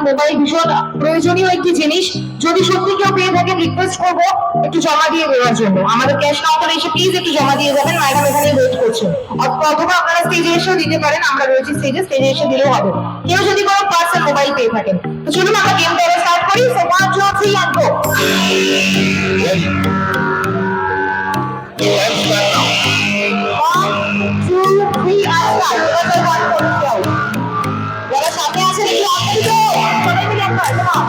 Mobile ভীষণ প্রয়োজনীয় একটি জিনিস। যদি সত্যি কেউ পেয়ে থাকেন রিকোয়েস্ট করবো একটু জমা দিয়ে দেওয়ার জন্য। আমাদের ক্যাশ কাউন্টারে এসে প্লিজ একটু জমা দিয়ে যাবেন, ম্যাডাম এখানে ওয়েট করছেন। অথবা আপনারা স্টেজে এসেও দিতে পারেন, আমরা রয়েছি স্টেজে এসে দিলেও হবে। কেউ যদি কোনো পার্সেল মোবাইল পেয়ে থাকেন তো চলুন আমরা গেমটা এবার স্টার্ট করি। So 1 2 3 and go. Let's start now. 1 2 3 and start. এবার one করে দাও। যারা সামনে আছেন একটু আপনি তো সবাই মিলে একবার come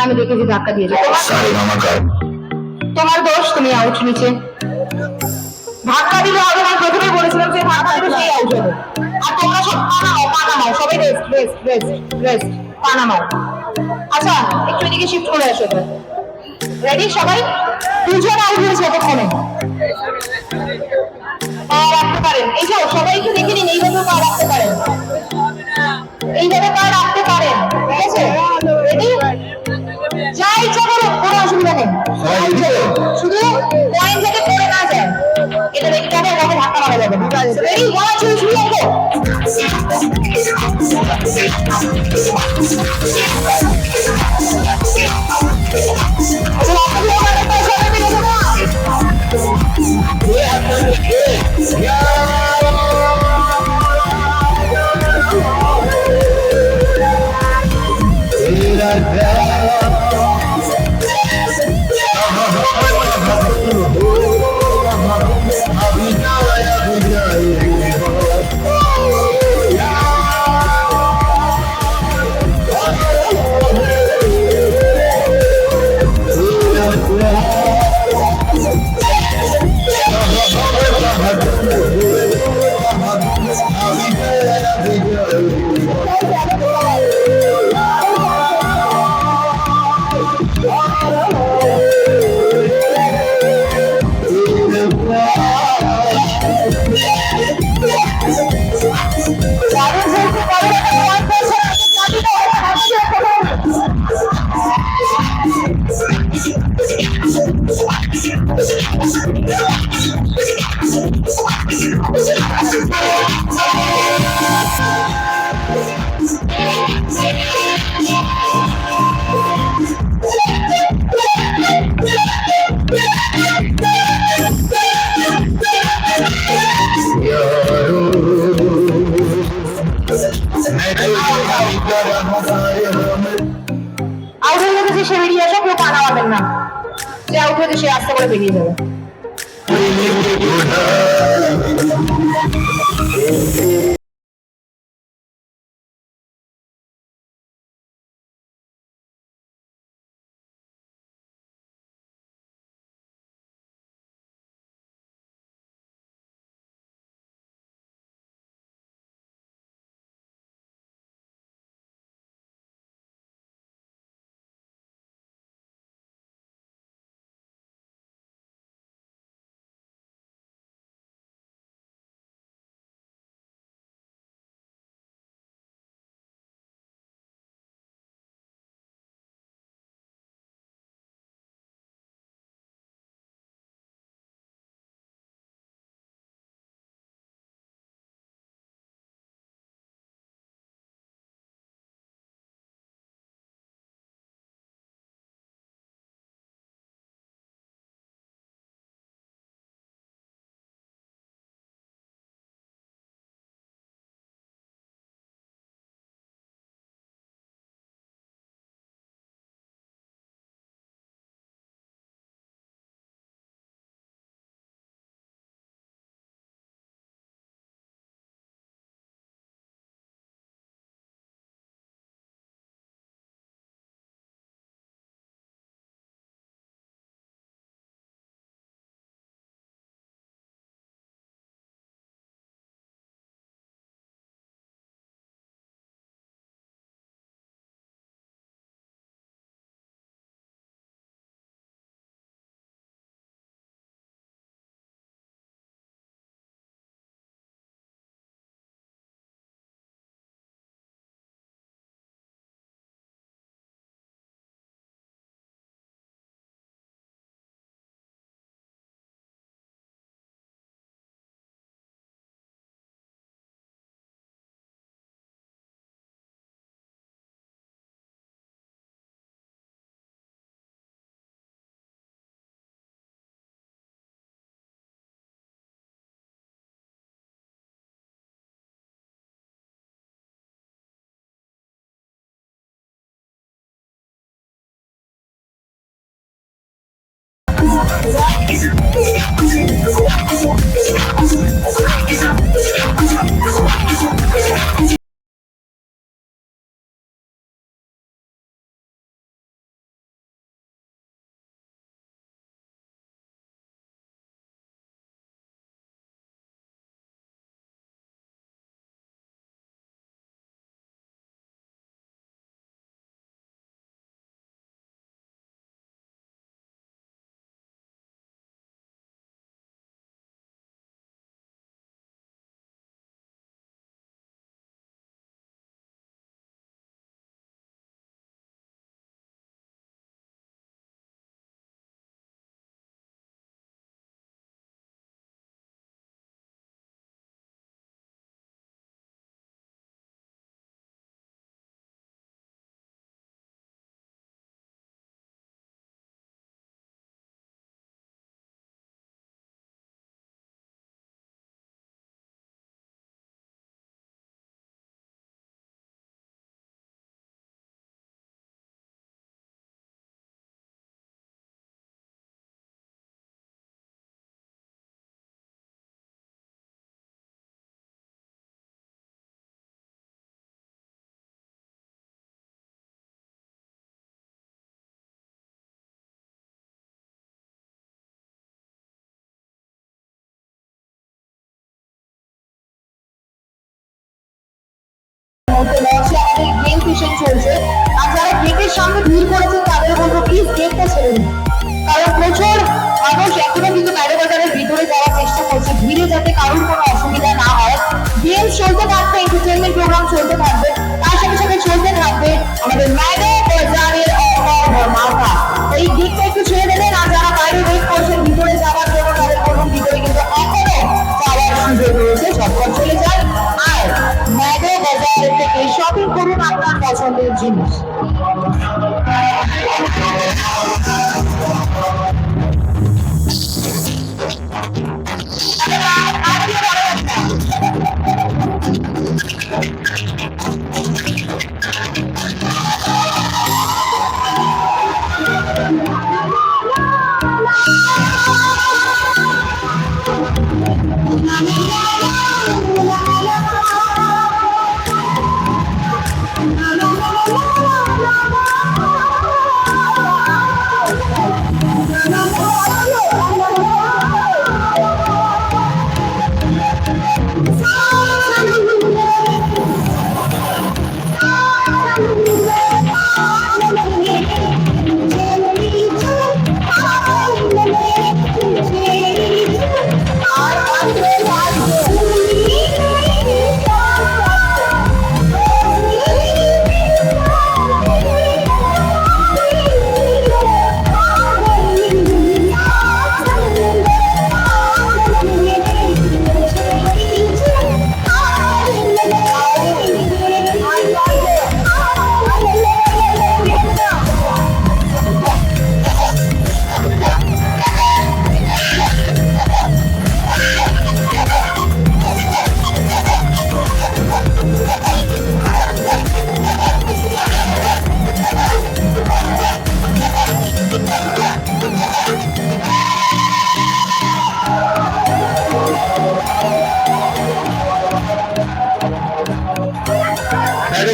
আমি দেখেছি ধাক্কা দিয়েছে। তোমার দোষ, তুমি আউট নিচে। ধাক্কা দিলে হবে না, প্রথমে বলেছিলাম যে ধাক্কা দিলে সেই আউট হবে। আর তোমরা সব পানামাও সবাই রেস্ট রেস্ট রেস্ট রেস্ট পানামাও। আচ্ছা একটু এদিকে শিফট করে আসো। রেডি সবাই? দুজন আউট হয়েছে এতক্ষণে। রাখতে পারেন, এই যে সবাইকে দেখে নিন, এইভাবে পা রাখতে পারেন, এইভাবে পা রাখতে পারেন, ঠিক আছে? রেডি? যা ইচ্ছা করুন, কোনো অসুবিধা নেই। শুধু পয়েন্ট থেকে পড়ে না যায় এটা দেখতে হবে, ওটাকে ধাক্কা মারা যাবে না। রেডি? 1 2 3 and go. আউট হয়ে গেছে সে বেরিয়ে আসো, কেউ পা নামাবেন না। যে আউট হয়েছে সে আস্তে করে বেরিয়ে যাবে। গেম সেশন চলছে, আর যারা গেটের সামনে ভিড় করেছে তাদের বলবো প্লিজ গেটটা ছেড়ে দিন, কারণ প্রচুর মানুষ এখনো কিন্তু ম্যাডাবাজারের ভিতরে যাওয়ার চেষ্টা করছে, ভিড়ে যাতে কারোর কোনো অসুবিধা না হয়। গেম চলতে থাকবে, এন্টারটেনমেন্ট প্রোগ্রাম চলতে থাকবে, তার সাথে সাথে চলতে থাকবে আমাদের ম্যাডাবাজারের মাথা। এই গেটটা একটু ছেড়ে দেবেন, আর যারা বাইরে ওয়েট করছেন ভিতরে যাওয়ার জন্য তাদের বলুন ভিতরে কিন্তু এখনো যাওয়ার সুযোগ রয়েছে, ঝটপট চলে যান আর ম্যাডাবাজার থেকে শপিং করুন আপনার পছন্দের জিনিস।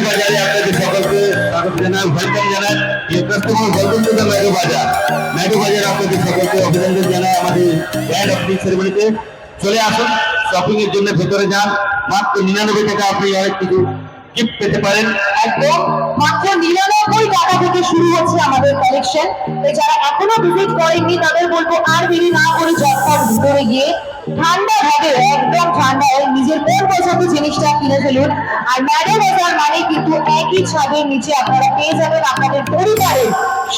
বাজারে আপনাদের সকলকে স্বাগত জানাই, ওয়েলকাম জানাই। এই customer welcome to the meadow বাজার। ম্যাডো বাজার আপনাদের সকলকে অভিনন্দন জানাই আমাদের গ্র্যান্ড ওপেনিং সেরেমনিতে। চলে আসুন, শপিং এর জন্য ভেতরে যান। মাত্র 99 টাকা আপনি অনেক কিছু গিফট পেতে পারেন। একদম মাত্র 99 টাকা থেকে শুরু হচ্ছে আমাদের কালেকশন। যারা এখনো ভিজিট করেননি তাদের বলবো আর দেরি না করে ঝটপট ভিতরে গিয়ে ঠান্ডা ভাবে, একদম ঠান্ডা নিজের কোন পছন্দের জিনিসটা কিনে ফেলুন। আর ম্যাডো বাজার মানে কিন্তু একই ছাদের নিচে আপনারা পেয়ে যাবেন আপনাদের পরিবারের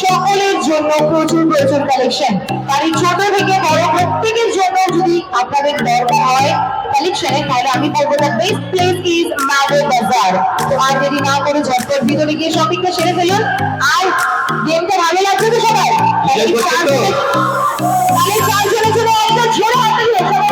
সকলের জন্য প্রচুর প্রচুর কালেকশন। বাড়ির ছোট থেকে বড় প্রত্যেকের জন্য যদি আপনাদের দরকার হয় কালেকশনে, তাহলে আমি বলবো the best place is meadow বাজার। তো আর দেরি না করে ঝটপট ভিতরে গিয়ে শপিংটা সেরে ফেলুন। আর গেমটা ভালো লাগছে তো সবাই? তাহলে চারজনের জন্য একটা জোরে হাততালি হোক সবাই।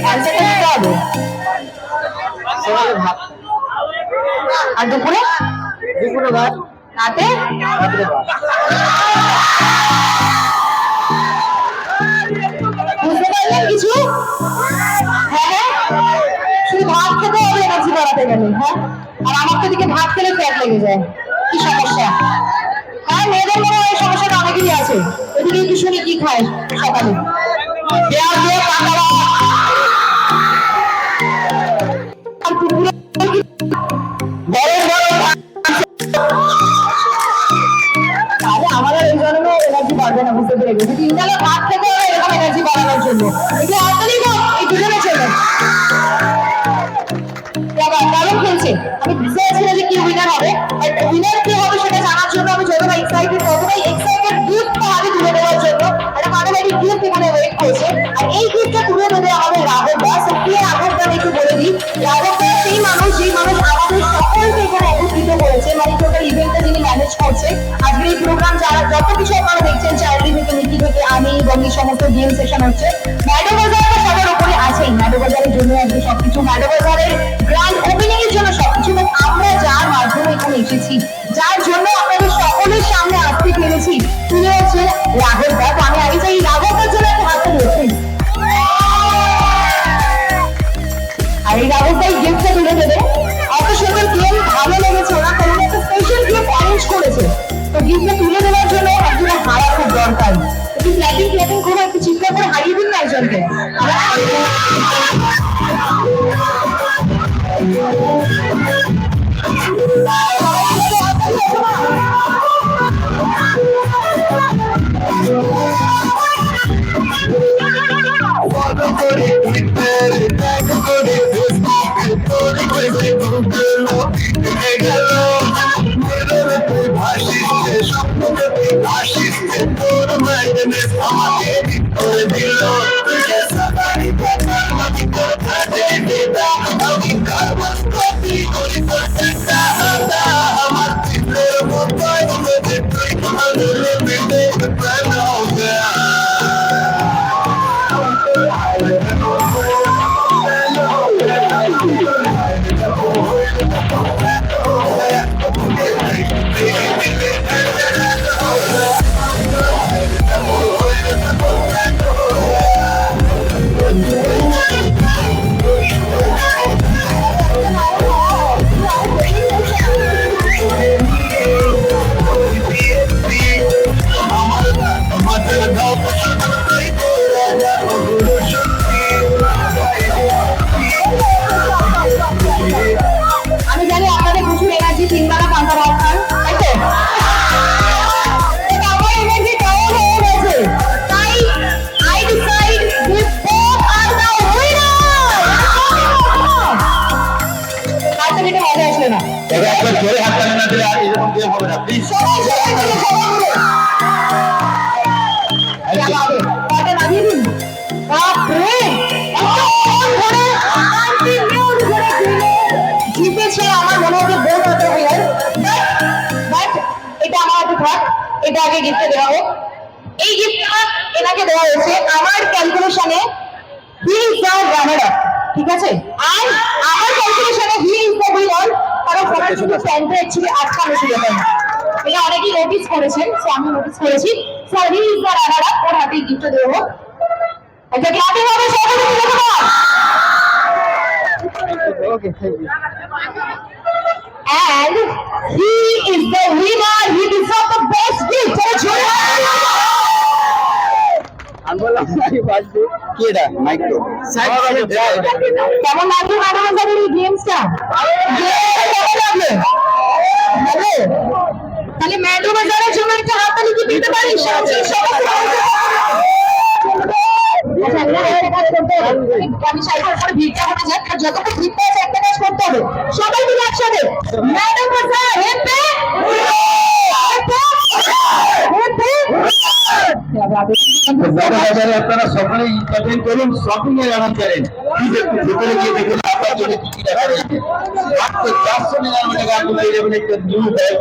অ্যান্সারটা দিতে হবে। আর দুপুরে ভাত, রাতে বুঝতে পারলেন কিছু? হ্যাঁ, শুধু ভাত খেতে হবে এনার্জি বাড়াতে গেলে। হ্যাঁ, আর আমার তো দিকে ভাত খেলে পেট লেগে যায়, কি সমস্যা? হ্যাঁ, মেয়েদের মনে হয় এই সমস্যাটা অনেকেরই আছে। এদিকে একটু শুনি কি খায় সকালে। পেঁয়াজ দিয়ে পাকা ভাত। আর দুপুরে গরম গরম ভাত। তাহলে আমাদের এই জন্যে এনার্জি বাড়বে না, বুঝতে পেরে গেছি। 3 বেলা ভাত খেতে হবে এরকম এনার্জি বাড়ানোর জন্য। একটু হাততালি দাও এই দুজনের জন্য। দারুণ খেলছে। আমি বুঝতে পারছি না যে কি উইনার হবে, বাট উইনার কি হবে সেটা জানার জন্য আমি যতটা এক্সাইটেড গিফট হাতে তুলে দেওয়ার জন্য একটা মানবাড়ি গিফট এখানে ওয়েট করছে। আর এই গিফটটা তুলে দেবে আমাদের রাঘব দাস। কে রাঘব দাস একটু বলে দিই। রাঘব দাস সেই মানুষ আমাদের সকলকে এখানে একত্রিত করেছে, মানে টোটাল ইভেন্টটা যিনি ম্যানেজ করছে। আজকের এই প্রোগ্রাম যারা যত কিছু আপনারা দেখছেন, চাইল্ড থেকে মিকি থেকে আমি এবং এই সমস্ত গেম সেশন হচ্ছে, ম্যাডো বাজারটা সবার উপরে আছেই। ম্যাডো বাজারের জন্য একদম সবকিছু, ম্যাডো বাজারের গ্র্যান্ড ওপেনিং এর জন্য সবকিছু। আমরা যার মাধ্যমে এখানে এসেছি, যার জন্য আপনাদের সকলের সামনে আসতে পেরেছি, তিনি হচ্ছেন রাঘব দাস। আমি আগে চাই রাঘবের জন্য একটা হাতটা ধরছি। আর এই রাঘব ভাই গিফটটা তুলে দেবে। এত সুন্দর গেম, ভালো লেগেছে। ওরা কোনো একটা স্পেশাল গিফট অ্যারেঞ্জ করেছে, তো গিফটটা তুলে দেওয়ার জন্য একজনের হারা খুব দরকার। একটু ক্ল্যাপিং করে একটু চিৎকার করে হারিয়ে দিন না একজনকে। আমাকে তবে একবার জোরে হাত তালি না দিলে আর এরকম গেম হবে না প্লিজ। সবাই সবাই মিলে সবাই মিলে। পাটা নামিয়ে দিন। বাপরে, এতক্ষণ ধরে continuous ধরে খেলে জিতেছে। আমার মনে হচ্ছে গোল হতে হয়ে গেল। But এটা আমার হাতে থাক, এটা আগে গিফটে দেওয়া হোক। এই গিফটটা এনাকে দেওয়া হয়েছে আমার ক্যালকুলেশনে he is the runner up, ঠিক আছে? আর আমার ক্যালকুলেশনে হি ইজ দ্য উইনার, কারণ সবার কিন্তু প্যান্টে অ্যাকচুয়ালি আটকানো ছিল না। এটা অনেকেই নোটিস করেছেন, সো আমি নোটিস করেছি। So he is the runner up, ওর হাতে গিফট দেওয়া হোক। একটা ক্লাপিং হবে সবাই মিলে দেবো। And he is the winner. He deserves the best gift. কি এটা মাইক্রো কেমন লাগলো ম্যাডাম আমাদের এই গেমসটা? কেমন লাগলো? ভালো? তাহলে ম্যাডাম বাজারের জন্য একটা হাততালি কি দিতে পারি? আমি চাইবো উপরে ভিড়টা হতে যাক, আর যতক্ষণ ভিড়টা আছে একটা কাজ করতে হবে, সবাই মিলে একসাথে ম্যাডাম বাজার হেপি বাজারে আপনারা সকলে ইন্টারটেইন করুন, শপিং এর আনন্দ করেন। প্লিজ একটু ভেতরে গিয়ে দেখুন আপনার জন্য কি কি রাখা রয়েছে। মাত্র 400 টাকার মধ্যে গানগুলো এই লেভেলে একটা নিউ ব্যাগ